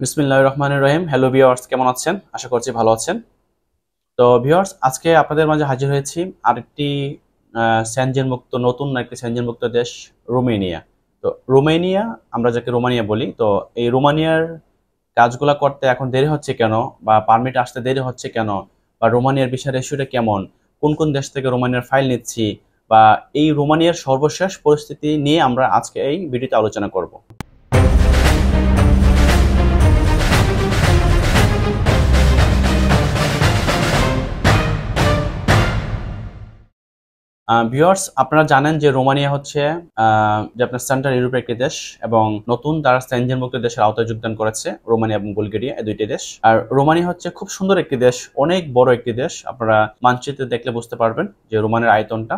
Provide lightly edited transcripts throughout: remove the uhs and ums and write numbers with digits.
বিসমিল্লাহির রহমানির রহিম। Hello viewers, কেমন আছেন? আশা করছি ভালো আছেন। তো ভিউয়ার্স, আজকে আপনাদের মাঝে হাজির হয়েছি আরেকটি সেনজেন মুক্ত নতুন একটি সেনজেন মুক্ত দেশ রোমানিয়া। তো রোমানিয়া, আমরা যাকে রোমানিয়া বলি, তো এই রোমানিয়ার কাজগুলা করতে এখন দেরি হচ্ছে কেন, বা পারমিট আসতে দেরি হচ্ছে কেন, বা রোমানিয়ার ভিসার ইস্যুটা কেমন, কোন কোন দেশ থেকে রোমানিয়ার ফাইল নিচ্ছি, বা এই রোমানিয়ার সর্বশেষ পরিস্থিতি নিয়ে আমরা আজকে এই ভিডিওতে আলোচনা করব। ভিউয়ার্স, আপনারা জানেন যে রোমানিয়া হচ্ছে যে আপনার সেন্ট্রাল ইউরোপের একটি দেশ, এবং নতুন তারা সেনজেনভুক্ত দেশের আওতায় যোগদান করেছে রোমানিয়া এবং বুলগেরিয়া, এই দুইটি দেশ। আর রোমানিয়া হচ্ছে খুব সুন্দর একটি দেশ, অনেক বড় একটি দেশ। আপনারা মানচিত্রে দেখলে বুঝতে পারবেন যে রোমানিয়ার আয়তনটা।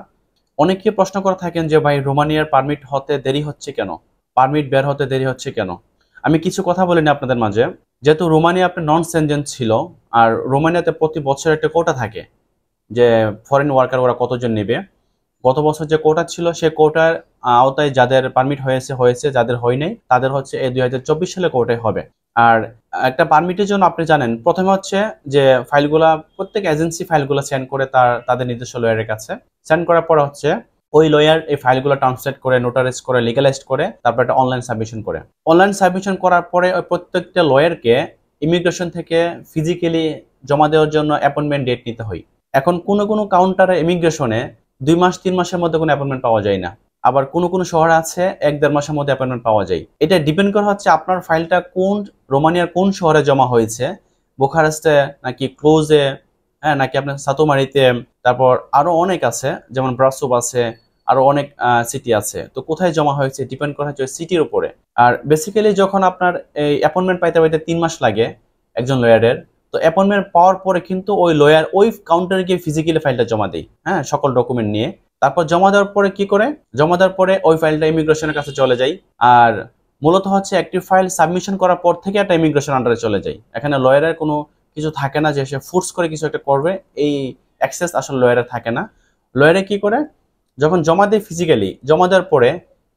অনেকে প্রশ্ন করে থাকেন যে ভাই, রোমানিয়ার পারমিট হতে দেরি হচ্ছে কেন, পারমিট বের হতে দেরি হচ্ছে কেন। আমি কিছু কথা বলিনি আপনাদের মাঝে। যেহেতু রোমানিয়া আপনার নন সেনজেন ছিল, আর রোমানিয়াতে প্রতি বছর একটা কোটা থাকে যে ফরেন ওয়ার্কার ওরা কতজন নেবে। গত বছর যে কোটা ছিল, সে কোটার আওতায় যাদের পারমিট হয়েছে, যাদের হয় নাই তাদের হচ্ছে এই 2024 সালে কোটায় হবে। আর একটা পারমিটের জন্য আপনি জানেন, প্রথমে হচ্ছে যে ফাইলগুলা প্রত্যেক এজেন্সি ফাইলগুলো সেন্ড করে তাদের নিজস্ব লয়ারের কাছে। সেন্ড করার পর হচ্ছে ওই লয়ার এই ফাইলগুলো ট্রান্সলেট করে, নোটারাইজ করে, লিগালাইজড করে, তারপর একটা অনলাইন সাবমিশন করে। অনলাইন সাবমিশন করার পরে ওই প্রত্যেকটা লয়ারকে ইমিগ্রেশন থেকে ফিজিক্যালি জমা দেওয়ার জন্য অ্যাপয়েন্টমেন্ট ডেট নিতে হয়। এখন কোনো কোনো কাউন্টারে ইমিগ্রেশনে 2 মাস 3 মাসের মধ্যে কোনো অ্যাপয়েন্টমেন্ট পাওয়া যায় না। আবার কোনো কোনো শহরে আছে 1-1.5 মাসের মধ্যে অ্যাপয়েন্টমেন্ট পাওয়া যায়। এটা ডিপেন্ড করে হচ্ছে আপনার ফাইলটা রোমানিয়ার কোন শহরে জমা হয়েছে, বুখারেস্টে নাকি ক্লোজে, হ্যাঁ, নাকি আপনার সাতোমারিতে, তারপর আরো অনেক আছে, যেমন ব্রাসোভ আছে, আরো অনেক সিটি আছে। তো কোথায় জমা হয়েছে ডিপেন্ড করা হচ্ছে সিটির উপরে। আর বেসিক্যালি যখন আপনার এই অ্যাপয়েন্টমেন্ট পাইতে পাইতে 3 মাস লাগে একজন লয়ারের, তো অ্যাপয়েন্টমেন্ট পাওয়ার পরে কিন্তু ওই লয়ার ওই কাউন্টারে গিয়ে ফিজিক্যালি ফাইলটা জমা দেয়, হ্যাঁ, সকল ডকুমেন্ট নিয়ে। তারপর জমা দেওয়ার পরে কি করে, জমা দেওয়ার পরে ওই ফাইলটা ইমিগ্রেশনের কাছে চলে যায়। আর মূলত হচ্ছে একটি ফাইল সাবমিশন করার পর থেকে একটা ইমিগ্রেশন আন্ডারে চলে যায়। এখানে লয়ারের কোনো কিছু থাকে না যে সে ফোর্স করে কিছু একটা করবে, এই অ্যাক্সেস আসলে লয়ারের থাকে না। লয়ারে কি করে, যখন জমা দেয় ফিজিক্যালি, জমা দেওয়ার পরে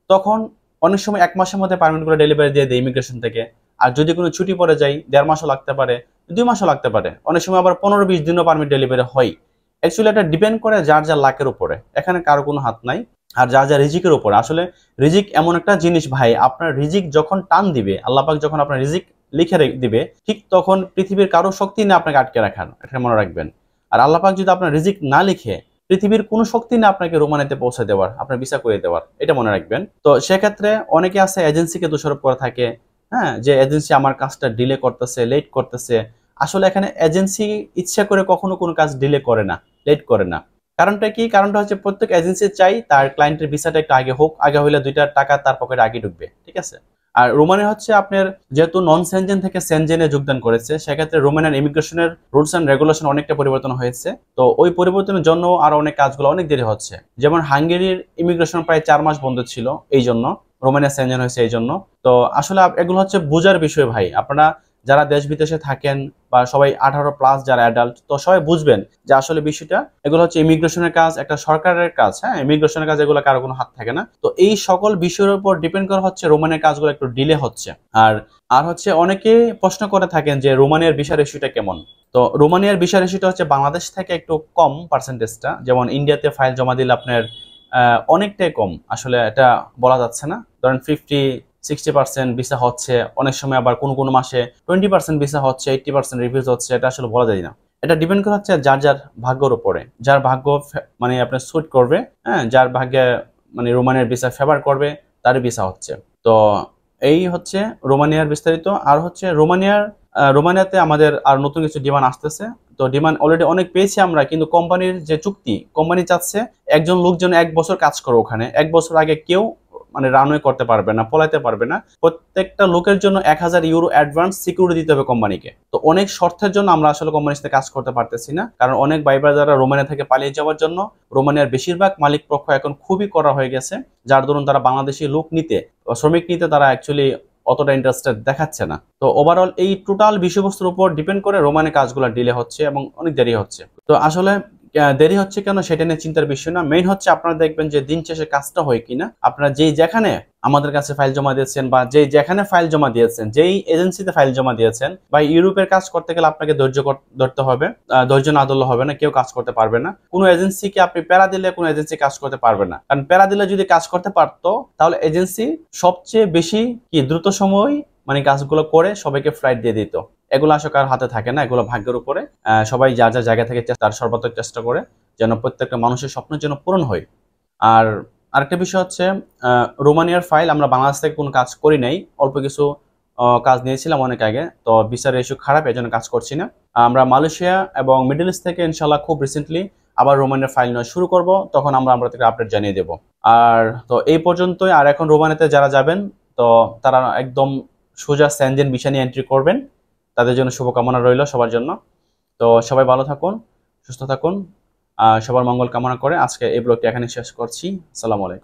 তখন অনেক সময় 1 মাসের মধ্যে পারমিটগুলো ডেলিভারি দিয়ে দেয় ইমিগ্রেশন থেকে। আর যদি কোনো ছুটি পড়ে যায়, 1.5 মাসও লাগতে পারে, 2 মাসও লাগতে পারে, অনেক সময় আবার 15-20 দিনও পারমিট ডেলিভারি হয়। অ্যাকচুয়ালি এটা ডিপেন্ড করে যার যার লাকের উপরে, এখানে কারো কোনো হাত নাই। আর যার যার রিজিকের উপরে। আসলে রিজিক এমন একটা জিনিস ভাই, আপনার রিজিক যখন টান দিবে, আল্লাহ পাক যখন আপনার রিজিক লিখে দিবে, ঠিক তখন পৃথিবীর কারো শক্তি নেই আপনাকে আটকে রাখার, এটা মনে রাখবেন। আর আল্লাহ পাক যদি আপনার রিজিক না লিখে, পৃথিবীর কোনো শক্তি না আপনাকে রোমানিয়াতে পৌঁছে দেওয়ার, আপনার ভিসা করে দেওয়ার, এটা মনে রাখবেন। তো সেক্ষেত্রে অনেকে আছে এজেন্সিকে দোষারোপ করে থাকে, হ্যাঁ, যে এজেন্সি আমার কাজটা ডিলে করতেছে, লেট করতেছে। আসলে এখানে এজেন্সি ইচ্ছা করে কখনো কোনো কাজ ডিলে করে না, লেট করে না। কারণটা কি? কারণটা হচ্ছে প্রত্যেক এজেন্সি চাই তার ক্লায়েন্টের ভিসাটা একটু আগে হোক, আগে হইলে 2টা টাকা তার পকেটে আগে ঢুকবে, ঠিক আছে। আর রোমানিয়া হচ্ছে আপনার যেহেতু নন সেনজেন থেকে সেনজেনে যোগদান করেছে, সেক্ষেত্রে রোমানিয়ার ইমিগ্রেশনের রুলস অ্যান্ড রেগুলেশন অনেকটা পরিবর্তন হয়েছে। তো ওই পরিবর্তনের জন্য আরো অনেক কাজগুলো অনেক দেরি হচ্ছে। যেমন হাঙ্গেরির ইমিগ্রেশন প্রায় 4 মাস বন্ধ ছিল এই জন্য, রোমানিয়া সেনজেন হয়েছে এই জন্য। তো আসলে এগুলো হচ্ছে বোঝার বিষয় ভাই। আপনারা যারা দেশ বিদেশে থাকেন, বা সবাই 18+ যারা অ্যাডাল্ট, তো সবাই বুঝবেন যে আসলে বিষয়টা, এগুলো হচ্ছে ইমিগ্রেশনের কাজ, একটা সরকারের কাজ, হ্যাঁ, ইমিগ্রেশনের কাজ, এগুলো কারো কোনো হাত থাকে না। তো এই সকল বিষয়ের উপর ডিপেন্ড করা হচ্ছে রোমানিয়ার কাজগুলো একটু ডিলে হচ্ছে। আর আর হচ্ছে অনেকে প্রশ্ন করে থাকেন যে রোমানিয়ার ভিসা রেশিওটা কেমন। তো রোমানিয়ার ভিসা রেশিওটা হচ্ছে বাংলাদেশ থেকে একটু কম পার্সেন্টেজটা। যেমন ইন্ডিয়াতে ফাইল জমা দিলে আপনার অনেকটাই কম, আসলে এটা বলা যাচ্ছে না। ধরেন 50-60% ভিসা হচ্ছে, অনেক সময় আবার কোনো কোনো মাসে 20% ভিসা হচ্ছে, 80% রিফিউজ হচ্ছে, এটা আসলে বলা যায় না। এটা ডিপেন্ড করে হচ্ছে যার যার ভাগ্যের উপরে, যার ভাগ্য মানে আপনার সুট করবে, হ্যাঁ, যার ভাগ্যে মানে রোমানিয়ার ভিসা ফেভার করবে, তারই ভিসা হচ্ছে। তো এই হচ্ছে রোমানিয়ার বিস্তারিত। আর হচ্ছে রোমানিয়াতে আমাদের আর নতুন কিছু ডিমান্ড আসতেছে। তো ডিমান্ড অলরেডি অনেক পেয়েছি আমরা, কিন্তু কোম্পানির যে চুক্তি, কোম্পানি চাচ্ছে একজন লোক যেন 1 বছর কাজ করে ওখানে। 1 বছর আগে কেউ মানে রানওয়ে করতে পারবে না, পলাইতে পারবে না। প্রত্যেকটা লোকের জন্য 1000 ইউরো অ্যাডভান্স সিকিউরিটি দিতে হবে কোম্পানিকে। তো অনেক শর্তের জন্য আমরা আসলে কোম্পানির সাথে কাজ করতে পারতেছি না, কারণ অনেক বাইবার যারা রোমানিয়া থেকে পালিয়ে যাওয়ার জন্য, রোমানিয়ার বেশিরভাগ মালিক পক্ষ এখন খুবই কড়া হয়ে গেছে, যার দরুন তারা বাংলাদেশি লোক নিতে, শ্রমিক নিতে তারা অ্যাকচুয়ালি অতটা ইন্টারেস্টেড দেখাচ্ছে না। তো ওভারঅল এই টোটাল বিষয়বস্তুর উপর ডিপেন্ড করে রোমানিয়ার কাজগুলো ডিলে হচ্ছে এবং অনেক দেরি হচ্ছে। তো আসলে দেরি হচ্ছে কেন সেটা নিয়ে চিন্তার বিষয় না, মেইন হচ্ছে আপনারা দেখবেন যে দিন শেষে কাজটা হয় কিনা। আপনারা যেখানে আমাদের কাছে ফাইল জমা দিয়েছেন বা যেখানে ফাইল জমা দিয়েছেন, যেই এজেন্সিতে ফাইল জমা দিয়েছেন, বা ইউরোপের কাজ করতে গেলে আপনাকে ধৈর্য ধরতে হবে। ধৈর্য না ধরলে হবে না, কেউ কাজ করতে পারবে না। কোনো এজেন্সিকে আপনি প্যারা দিলে কোনো এজেন্সি কাজ করতে পারবে না, কারণ প্যারা দিলে যদি কাজ করতে পারতো তাহলে এজেন্সি সবচেয়ে বেশি দ্রুত সময় মানে কাজগুলো করে সবাইকে ফ্লাইট দিয়ে দিত। এগুলো আসলে কার হাতে থাকে না, এগুলো ভাগ্যের উপরে। সবাই যার যার জায়গা থেকে তার সর্বাত্মক চেষ্টা করে যেন প্রত্যেকটা মানুষের স্বপ্ন যেন পূরণ হয়। আর আরেকটা বিষয় হচ্ছে রোমানিয়ার ফাইল আমরা বাংলাদেশ থেকে কোনো কাজ করি নাই, অল্প কিছু কাজ নিয়েছিলাম অনেক আগে, তো ভিসার ইস্যু খারাপ, এই জন্য কাজ করছি না। আমরা মালয়েশিয়া এবং মিডল ইস্ট থেকে ইনশাল্লাহ খুব রিসেন্টলি আবার রোমানিয়ার ফাইল নেওয়া শুরু করব, তখন আমরা থেকে আপডেট জানিয়ে দেব। আর তো এই পর্যন্তই। আর এখন রোমানিয়াতে যারা যাবেন তো তারা একদম সোজা সেনজেন ভিসা নিয়ে এন্ট্রি করবেন, তাদের জন্য শুভকামনা রইল সবার জন্য। তো সবাই ভালো থাকুন, সুস্থ থাকুন, সবার মঙ্গল কামনা করে আজকে এই ব্লগটি এখানে শেষ করছি। আসসালামু আলাইকুম।